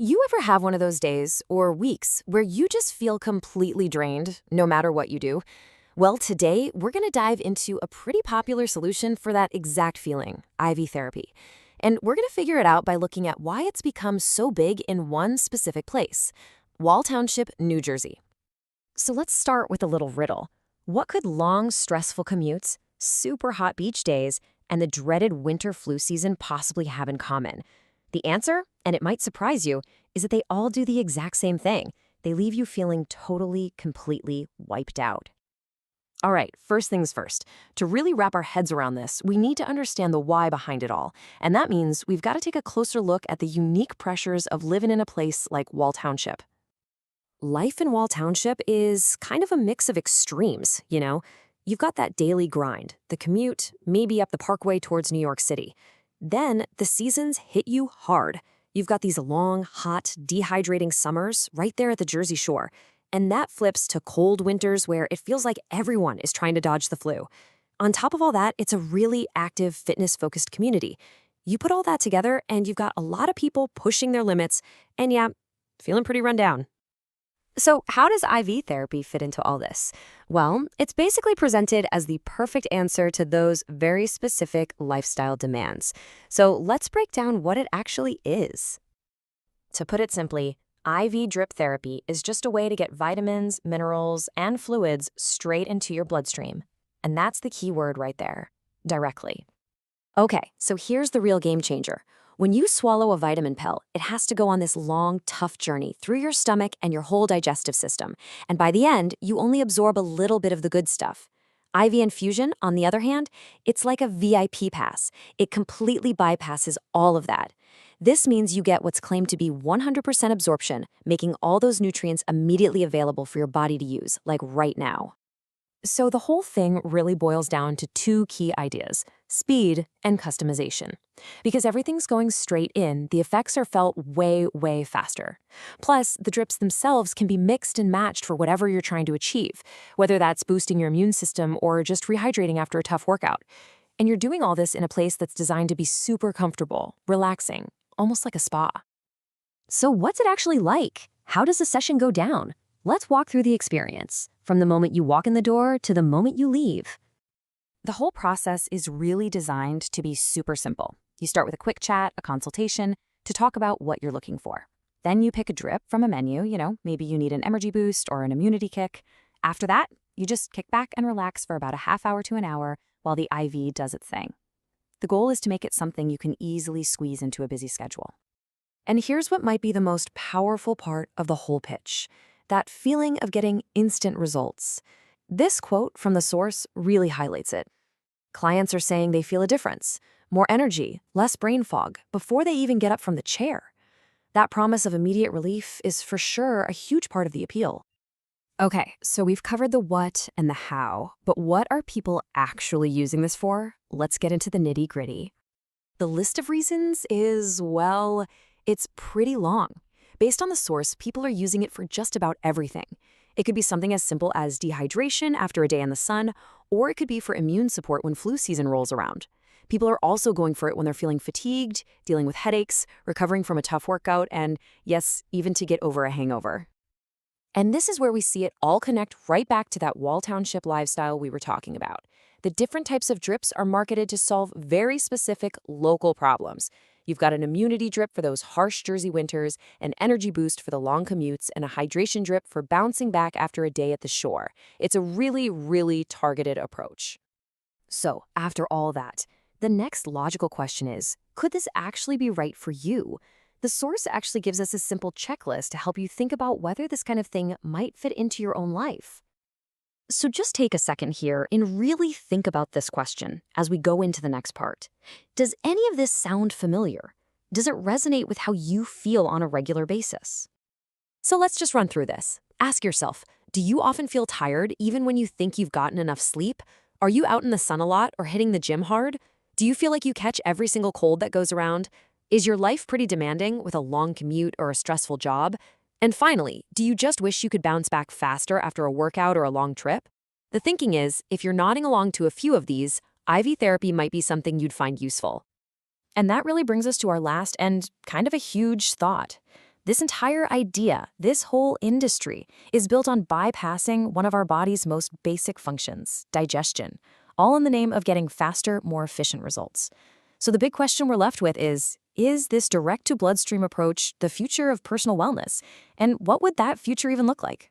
You ever have one of those days or weeks where you just feel completely drained, no matter what you do? Well, today we're going to dive into a pretty popular solution for that exact feeling, IV therapy. And we're going to figure it out by looking at why it's become so big in one specific place, Wall Township, New Jersey. So let's start with a little riddle. What could long, stressful commutes, super hot beach days, and the dreaded winter flu season possibly have in common? The answer, and it might surprise you, is that they all do the exact same thing. They leave you feeling totally, completely wiped out. All right, first things first. To really wrap our heads around this, we need to understand the why behind it all. And that means we've got to take a closer look at the unique pressures of living in a place like Wall Township. Life in Wall Township is kind of a mix of extremes, you know? You've got that daily grind, the commute, maybe up the parkway towards New York City. Then the seasons hit you hard. You've got these long, hot, dehydrating summers right there at the Jersey Shore. And that flips to cold winters where it feels like everyone is trying to dodge the flu. On top of all that, it's a really active, fitness-focused community. You put all that together and you've got a lot of people pushing their limits and yeah, feeling pretty run down. So how does IV therapy fit into all this? Well, it's basically presented as the perfect answer to those very specific lifestyle demands. So let's break down what it actually is. To put it simply, IV drip therapy is just a way to get vitamins, minerals, and fluids straight into your bloodstream. And that's the key word right there, directly. Okay, so here's the real game changer. When you swallow a vitamin pill, it has to go on this long, tough journey through your stomach and your whole digestive system. And by the end, you only absorb a little bit of the good stuff. IV infusion, on the other hand, it's like a VIP pass. It completely bypasses all of that. This means you get what's claimed to be 100% absorption, making all those nutrients immediately available for your body to use, like right now. So the whole thing really boils down to two key ideas: speed and customization. Because everything's going straight in, the effects are felt way, way faster. Plus, the drips themselves can be mixed and matched for whatever you're trying to achieve, whether that's boosting your immune system or just rehydrating after a tough workout. And you're doing all this in a place that's designed to be super comfortable, relaxing, almost like a spa. So what's it actually like? How does a session go down? Let's walk through the experience, from the moment you walk in the door to the moment you leave. The whole process is really designed to be super simple. You start with a quick chat, a consultation, to talk about what you're looking for. Then you pick a drip from a menu, maybe you need an energy boost or an immunity kick. After that, you just kick back and relax for about a half hour to an hour while the IV does its thing. The goal is to make it something you can easily squeeze into a busy schedule. And here's what might be the most powerful part of the whole pitch: that feeling of getting instant results. This quote from the source really highlights it. Clients are saying they feel a difference, more energy, less brain fog, before they even get up from the chair. That promise of immediate relief is for sure a huge part of the appeal. Okay, so we've covered the what and the how, but what are people actually using this for? Let's get into the nitty-gritty. The list of reasons is, well, it's pretty long. Based on the source, people are using it for just about everything. It could be something as simple as dehydration after a day in the sun, or it could be for immune support when flu season rolls around. People are also going for it when they're feeling fatigued, dealing with headaches, recovering from a tough workout, and yes, even to get over a hangover. And this is where we see it all connect right back to that Wall Township lifestyle we were talking about. The different types of drips are marketed to solve very specific local problems. You've got an immunity drip for those harsh Jersey winters, an energy boost for the long commutes, and a hydration drip for bouncing back after a day at the shore. It's a really, really targeted approach. So, after all that, the next logical question is, could this actually be right for you? The source actually gives us a simple checklist to help you think about whether this kind of thing might fit into your own life. So just take a second here and really think about this question as we go into the next part. Does any of this sound familiar? Does it resonate with how you feel on a regular basis? So let's just run through this. Ask yourself, do you often feel tired even when you think you've gotten enough sleep? Are you out in the sun a lot or hitting the gym hard? Do you feel like you catch every single cold that goes around? Is your life pretty demanding with a long commute or a stressful job? And finally, do you just wish you could bounce back faster after a workout or a long trip? The thinking is, if you're nodding along to a few of these, IV therapy might be something you'd find useful. And that really brings us to our last and kind of a huge thought. This entire idea, this whole industry, is built on bypassing one of our body's most basic functions, digestion, all in the name of getting faster, more efficient results. So the big question we're left with is this direct-to-bloodstream approach the future of personal wellness? And what would that future even look like?